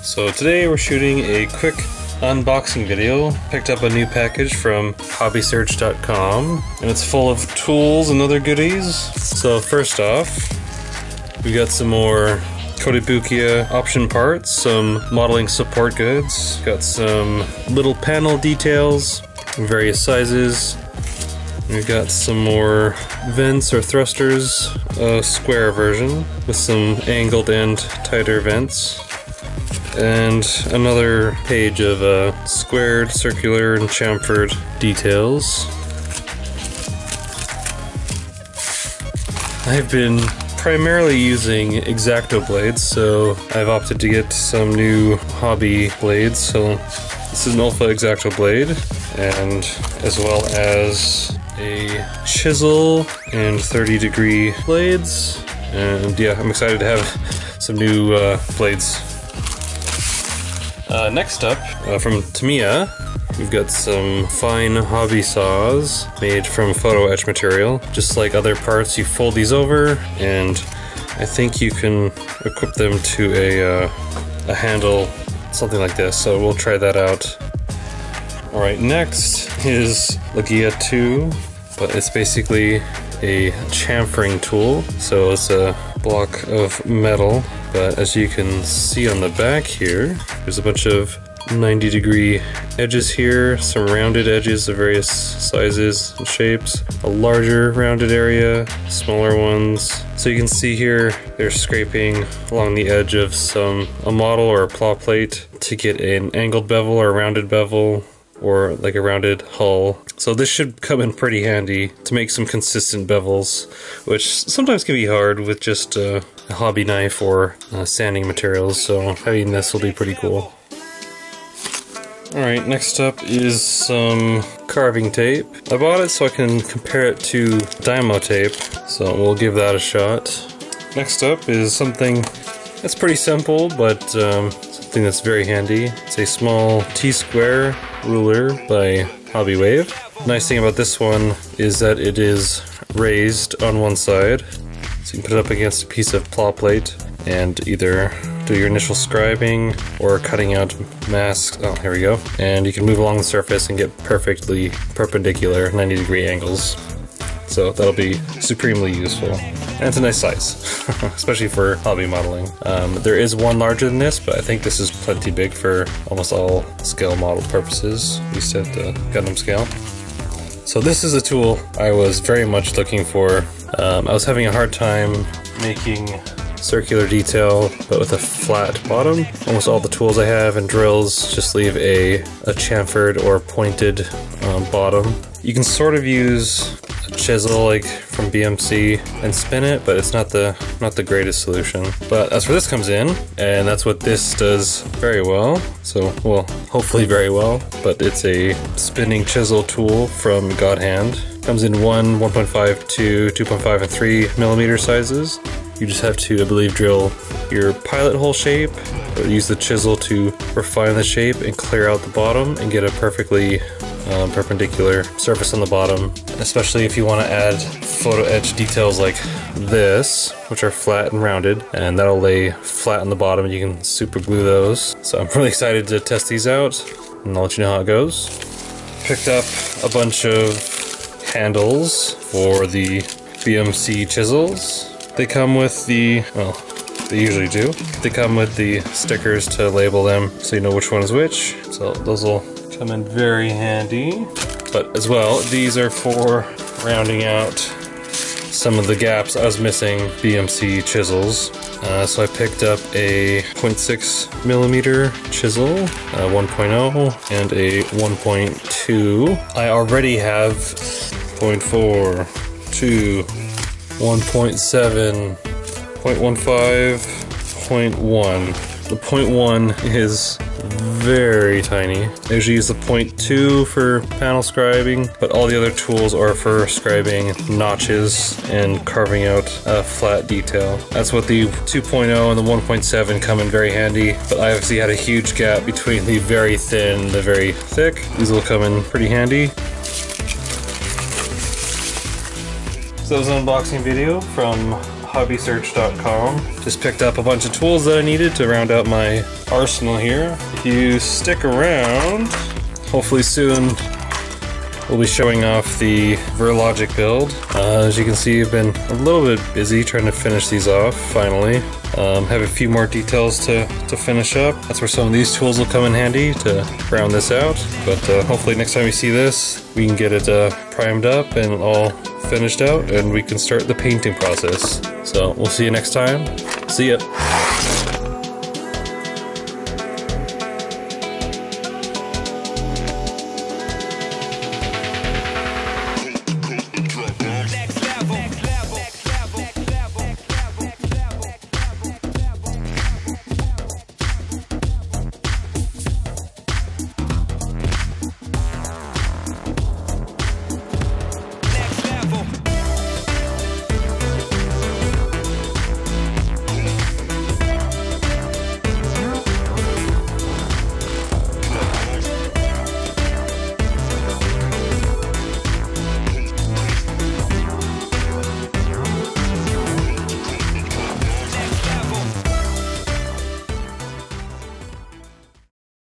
So today we're shooting a quick unboxing video. Picked up a new package from hobbysearch.com and it's full of tools and other goodies. So first off, we got some more Kotobukiya option parts, some modeling support goods, got some little panel details in various sizes. We've got some more vents or thrusters, a square version with some angled and tighter vents, and another page of squared, circular, and chamfered details. I've been primarily using X-Acto blades, so I've opted to get some new hobby blades. So this is an Alpha X-Acto blade, and as well as a chisel and 30-degree blades. And yeah, I'm excited to have some new blades. Next up, from Tamiya, we've got some fine hobby saws made from photo etch material. Just like other parts, you fold these over, and I think you can equip them to a handle, something like this, so we'll try that out. Alright, next is Lagia 2, but it's basically a chamfering tool, so it's a block of metal, but as you can see on the back here, there's a bunch of 90-degree edges here, some rounded edges of various sizes and shapes, a larger rounded area, smaller ones. So you can see here they're scraping along the edge of a model or a plow plate to get an angled bevel or a rounded bevel, or like a rounded hull. So this should come in pretty handy to make some consistent bevels, which sometimes can be hard with just a hobby knife or sanding materials, so having this will be pretty cool. Alright, next up is some carving tape. I bought it so I can compare it to Dymo tape, so we'll give that a shot. Next up is something that's pretty simple, but something that's very handy. It's a small T-square ruler by Hobby Wave. Nice thing about this one is that it is raised on one side, so you can put it up against a piece of plow plate and either do your initial scribing or cutting out masks. Oh, here we go. And you can move along the surface and get perfectly perpendicular 90-degree angles. So that'll be supremely useful. And it's a nice size, especially for hobby modeling. There is one larger than this, but I think this is plenty big for almost all scale model purposes, at least at the Gundam Scale. So this is a tool I was very much looking for. I was having a hard time making circular detail, but with a flat bottom. Almost all the tools I have and drills just leave a chamfered or pointed bottom. You can sort of use a chisel like from BMC and spin it, but it's not the greatest solution. But that's where this comes in, and that's what this does very well. So, well, hopefully very well, but it's a spinning chisel tool from God Hand. Comes in 1, 1.5, 2, 2.5, and 3 millimeter sizes. You just have to, I believe, drill your pilot hole shape, or use the chisel to refine the shape and clear out the bottom and get a perfectly perpendicular surface on the bottom, especially if you want to add photo etch details like this, which are flat and rounded, and that'll lay flat on the bottom and you can super glue those. So I'm really excited to test these out, and I'll let you know how it goes. Picked up a bunch of handles for the Bmc Chisels. They come with the, well, they usually do. They come with the stickers to label them so you know which one is which. So those will come in very handy. But as well, these are for rounding out some of the gaps I was missing Bmc chisels. So I picked up a 0.6 millimeter chisel, 1.0, and a 1.2. I already have 0.4, 2, 1.7, 0.15, 0.1. The 0.1 is very tiny. I usually use the 0.2 for panel scribing, but all the other tools are for scribing notches and carving out a flat detail. That's what the 2.0 and the 1.7 come in very handy, but I obviously had a huge gap between the very thin and the very thick. These will come in pretty handy. So that was an unboxing video from hobbysearch.com. Just picked up a bunch of tools that I needed to round out my arsenal here. If you stick around, hopefully soon we'll be showing off the Verlogic build. As you can see, I've been a little bit busy trying to finish these off, finally. Have a few more details to finish up. That's where some of these tools will come in handy to round this out. But hopefully next time you see this, we can get it primed up and all finished out, and we can start the painting process. So we'll see you next time. See ya!